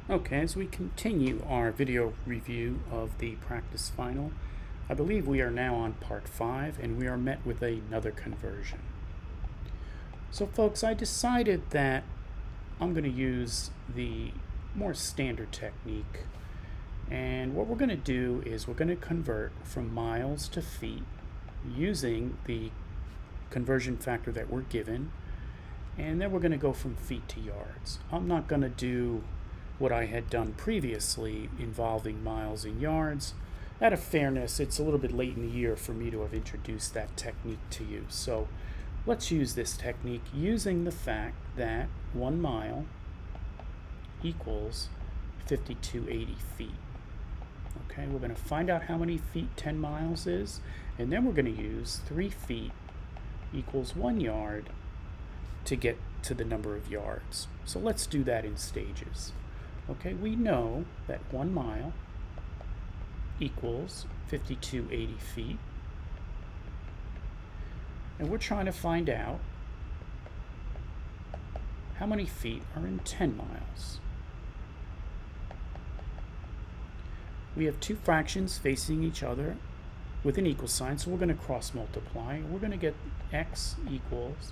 Okay, as we continue our video review of the practice final, I believe we are now on part 5 and we are met with another conversion. So folks, I decided that I'm going to use the more standard technique, and what we're going to do is we're going to convert from miles to feet using the conversion factor that we're given, and then we're going to go from feet to yards. I'm not going to do what I had done previously involving miles and yards. Out of fairness, it's a little bit late in the year for me to have introduced that technique to you. So let's use this technique using the fact that 1 mile equals 5280 feet. Okay, we're going to find out how many feet 10 miles is, and then we're going to use 3 feet equals 1 yard to get to the number of yards. So let's do that in stages. Okay, we know that 1 mile equals 5280 feet. And we're trying to find out how many feet are in 10 miles. We have two fractions facing each other with an equal sign, so we're going to cross multiply. We're going to get x equals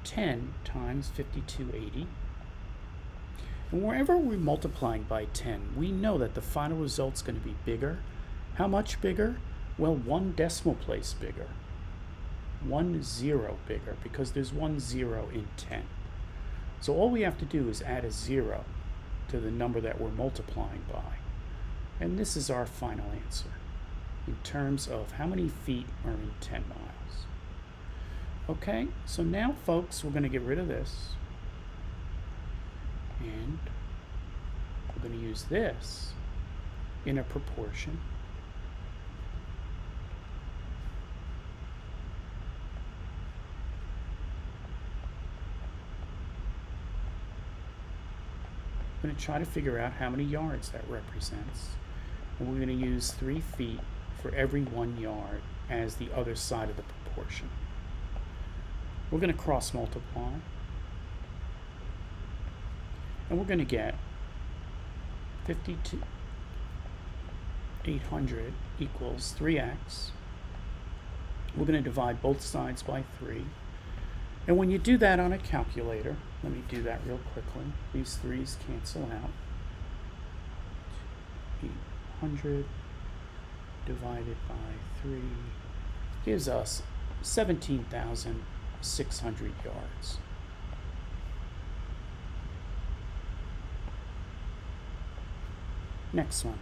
10 times 5280. And wherever we're multiplying by 10, we know that the final result's going to be bigger. How much bigger? Well, 1 decimal place bigger. 1 0 bigger, because there's 1 0 in 10. So all we have to do is add a 0 to the number that we're multiplying by. And this is our final answer in terms of how many feet are in 10 miles. Okay, so now folks, we're going to get rid of this. And we're going to use this in a proportion. We're going to try to figure out how many yards that represents. And we're going to use 3 feet for every 1 yard as the other side of the proportion. We're going to cross multiply. And we're going to get 800 equals 3x. We're going to divide both sides by 3. And when you do that on a calculator, let me do that real quickly. These 3's cancel out. 800 divided by 3 gives us 17,600 yards. Next one.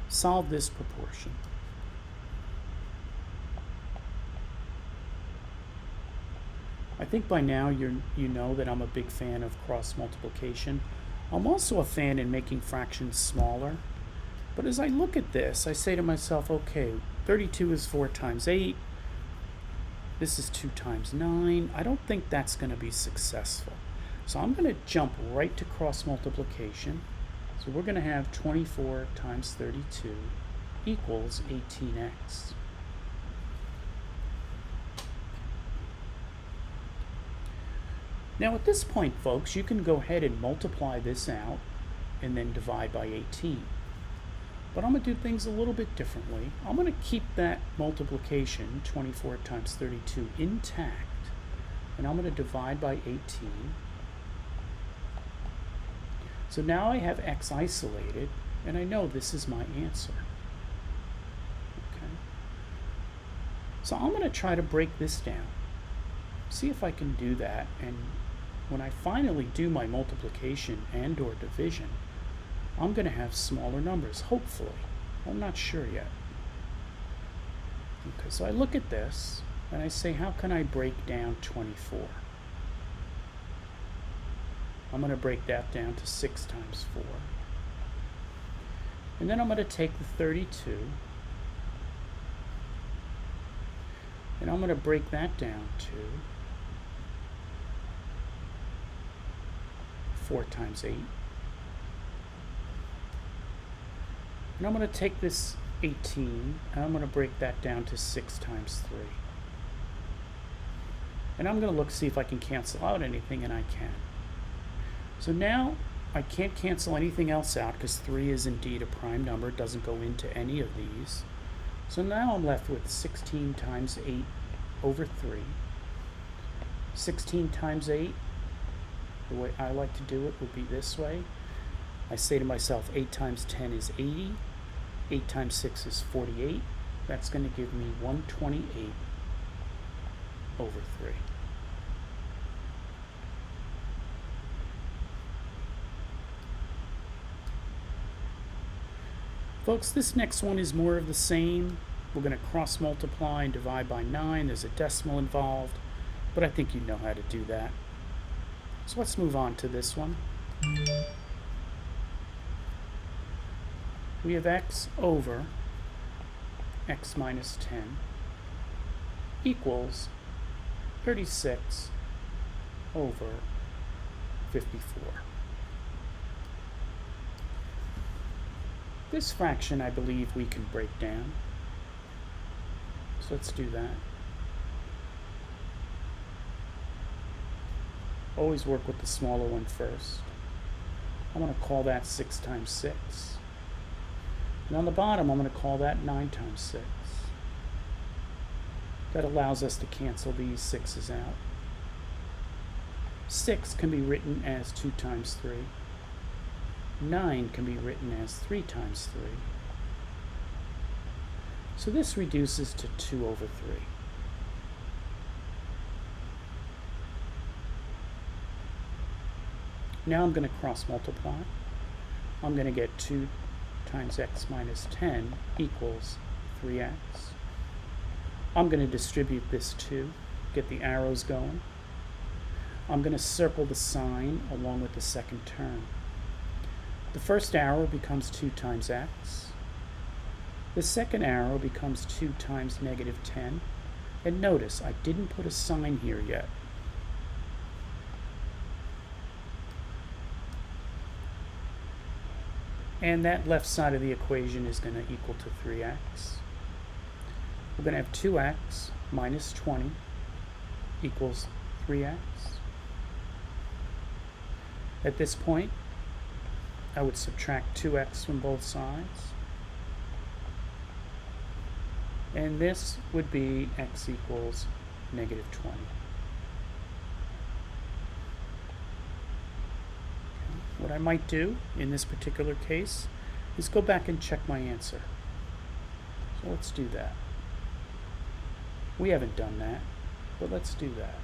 Solve this proportion. I think by now you know that I'm a big fan of cross multiplication. I'm also a fan in making fractions smaller. But as I look at this, I say to myself, okay, 32 is 4 times 8. This is 2 times 9. I don't think that's going to be successful. So I'm going to jump right to cross multiplication. So we're going to have 24 times 32 equals 18x. Now at this point, folks, you can go ahead and multiply this out and then divide by 18. But I'm going to do things a little bit differently. I'm going to keep that multiplication, 24 times 32, intact. And I'm going to divide by 18. So now I have x isolated, and I know this is my answer. Okay. So I'm going to try to break this down. See if I can do that, and when I finally do my multiplication and or division, I'm going to have smaller numbers, hopefully. I'm not sure yet. Okay, so I look at this, and I say, how can I break down 24? I'm going to break that down to 6 times 4. And then I'm going to take the 32, and I'm going to break that down to 4 times 8. And I'm going to take this 18, and I'm going to break that down to 6 times 3. And I'm going to look see if I can cancel out anything, and I can. So now I can't cancel anything else out because 3 is indeed a prime number. It doesn't go into any of these. So now I'm left with 16 times 8 over 3. 16 times 8, the way I like to do it would be this way. I say to myself, 8 times 10 is 80. 8 times 6 is 48. That's going to give me 128 over 3. Folks, this next one is more of the same. We're going to cross multiply and divide by 9. There's a decimal involved, but I think you know how to do that. So let's move on to this one. We have x over x minus 10 equals 36 over 54. This fraction, I believe, we can break down. So let's do that. Always work with the smaller one first. I'm going to call that 6 times 6. And on the bottom, I'm going to call that 9 times 6. That allows us to cancel these 6's out. 6 can be written as 2 times 3. 9 can be written as 3 times 3. So this reduces to 2 over 3. Now I'm going to cross multiply. I'm going to get 2 times x minus 10 equals 3x. I'm going to distribute this 2, get the arrows going. I'm going to circle the sign along with the second term. The first arrow becomes 2 times x. The second arrow becomes 2 times negative 10. And notice, I didn't put a sign here yet. And that left side of the equation is going to equal to 3x. We're going to have 2x minus 20 equals 3x. At this point, I would subtract 2x from both sides. And this would be x equals negative 20. What I might do in this particular case is go back and check my answer. So let's do that. We haven't done that, but let's do that.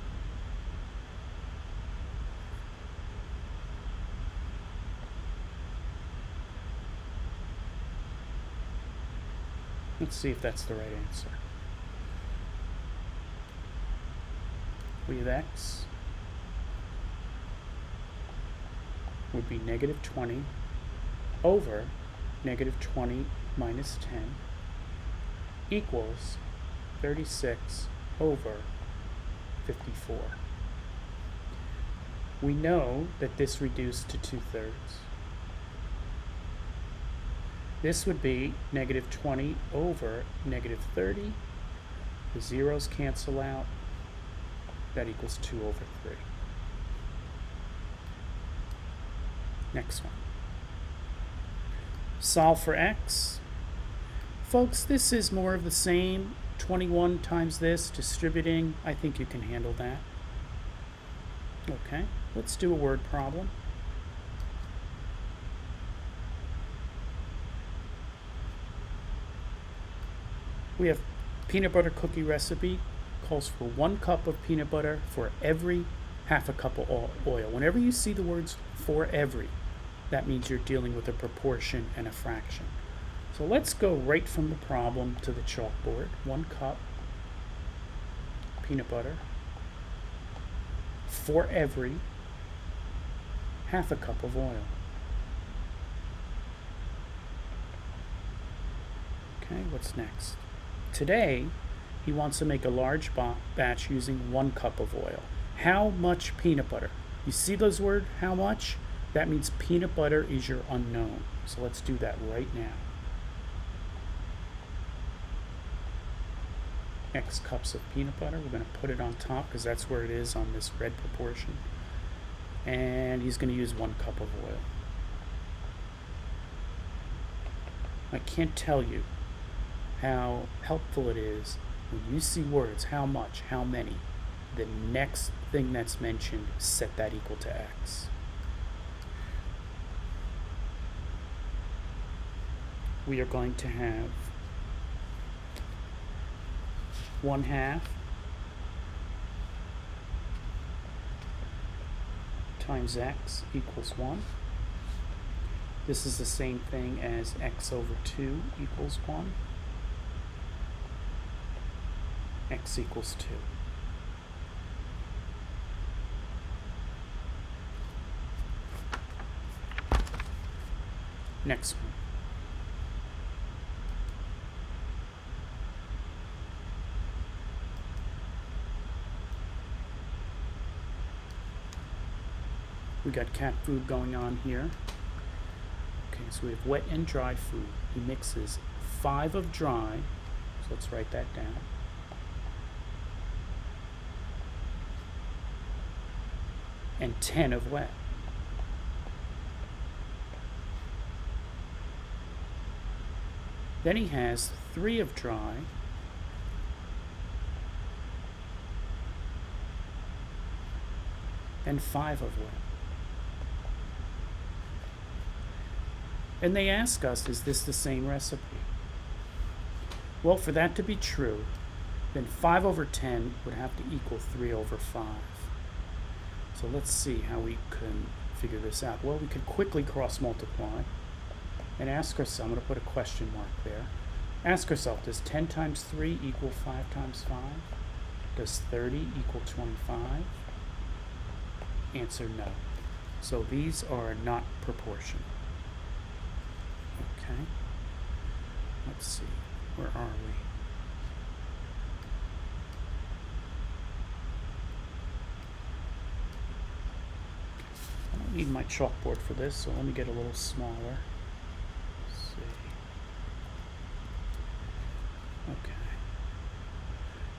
Let's see if that's the right answer. We have x would be negative 20 over negative 20 minus 10 equals 36 over 54. We know that this reduced to 2/3. This would be negative 20 over negative 30. The zeros cancel out. That equals 2 over 3. Next one. Solve for x. Folks, this is more of the same. 21 times this, distributing. I think you can handle that. Okay, let's do a word problem. We have peanut butter cookie recipe, calls for 1 cup of peanut butter for every half a cup of oil. Whenever you see the words for every, that means you're dealing with a proportion and a fraction. So let's go right from the problem to the chalkboard. 1 cup peanut butter for every half a cup of oil. Okay, what's next? Today, he wants to make a large batch using 1 cup of oil. How much peanut butter? You see those words, how much? That means peanut butter is your unknown. So let's do that right now. X cups of peanut butter. We're going to put it on top because that's where it is on this red proportion. and he's going to use 1 cup of oil. I can't tell you how helpful it is when you see words, how much, how many, the next thing that's mentioned, set that equal to x. We are going to have 1/2 times x equals 1. This is the same thing as x over 2 equals 1. X equals 2. Next one. We got cat food going on here. Okay, so we have wet and dry food. He mixes 5 of dry, so let's write that down. And 10 of wet. Then he has 3 of dry and 5 of wet. And they ask us, is this the same recipe? Well, for that to be true, then 5 over 10 would have to equal 3 over 5. So let's see how we can figure this out. Well, we could quickly cross multiply and ask ourselves, I'm going to put a question mark there. Ask ourselves, does 10 times 3 equal 5 times 5? Does 30 equal 25? Answer, no. So these are not proportional. Okay. Let's see. Where are we? I don't need my chalkboard for this, so let me get a little smaller. Let's see. Okay.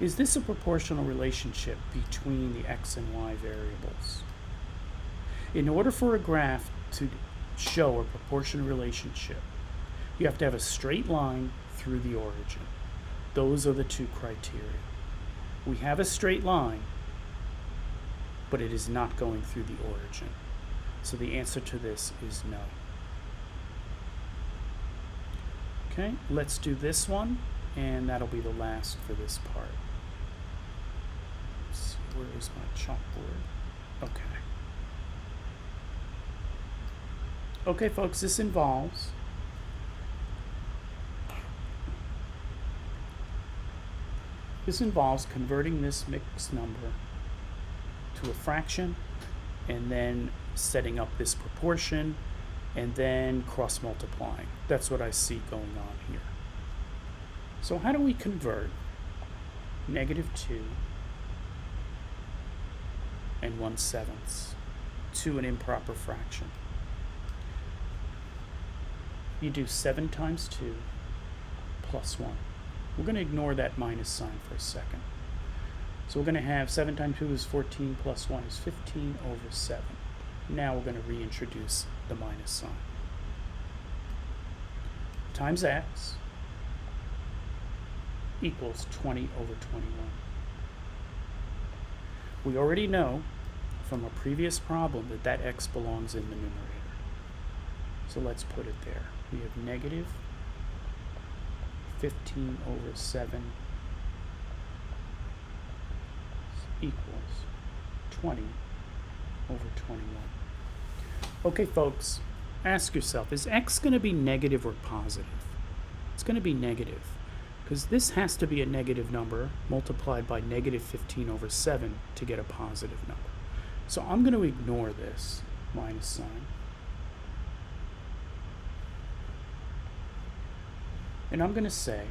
Is this a proportional relationship between the x and y variables? In order for a graph to show a proportional relationship, you have to have a straight line through the origin. Those are the 2 criteria. We have a straight line, but it is not going through the origin. So the answer to this is no. Okay, let's do this one, and that'll be the last for this part. Let's see, where is my chalkboard? Okay. Okay, folks, this involves converting this mixed number to a fraction, and then setting up this proportion, and then cross multiplying. That's what I see going on here. So how do we convert -2 and 1/7 to an improper fraction? You do 7 times 2 plus 1. We're going to ignore that minus sign for a second. So we're going to have 7 times 2 is 14 plus 1 is 15 over 7. Now we're going to reintroduce the minus sign. Times x equals 20 over 21. We already know from a previous problem that that x belongs in the numerator. So let's put it there. We have negative 15 over 7 equals 20 over 21. Okay, folks, ask yourself, is x going to be negative or positive? It's going to be negative, because this has to be a negative number multiplied by negative 15 over 7 to get a positive number. So I'm going to ignore this minus sign. And I'm going to say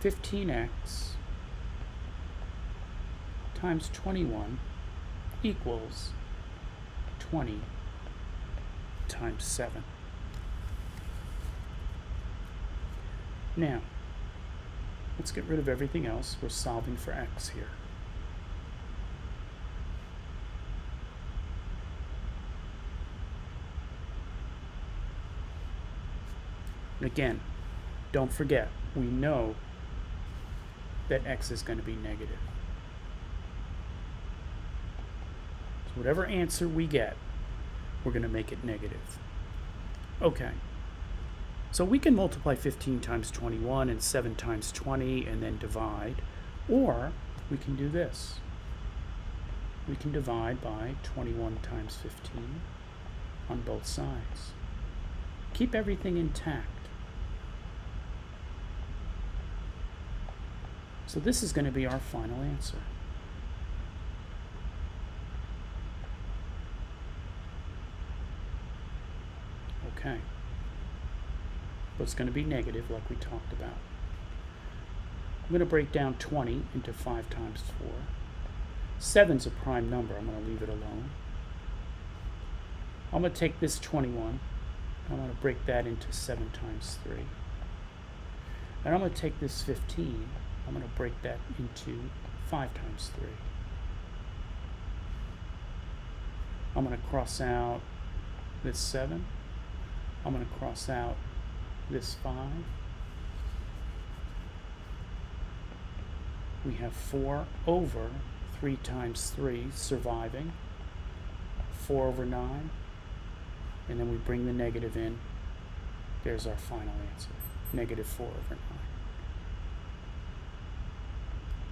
15x times 21 equals 20 times 7. Now, let's get rid of everything else. We're solving for x here. Again, don't forget, we know that x is going to be negative. So whatever answer we get, we're going to make it negative. Okay. So we can multiply 15 times 21 and 7 times 20 and then divide. Or we can do this. We can divide by 21 times 15 on both sides. Keep everything intact. So this is going to be our final answer. Okay. But it's going to be negative like we talked about. I'm going to break down 20 into 5 times 4. 7's a prime number. I'm going to leave it alone. I'm going to take this 21. I'm going to break that into 7 times 3. And I'm going to take this 15. I'm going to break that into 5 times 3. I'm going to cross out this 7. I'm going to cross out this 5. We have 4 over 3 times 3 surviving. 4 over 9. And then we bring the negative in. There's our final answer. Negative 4 over 9.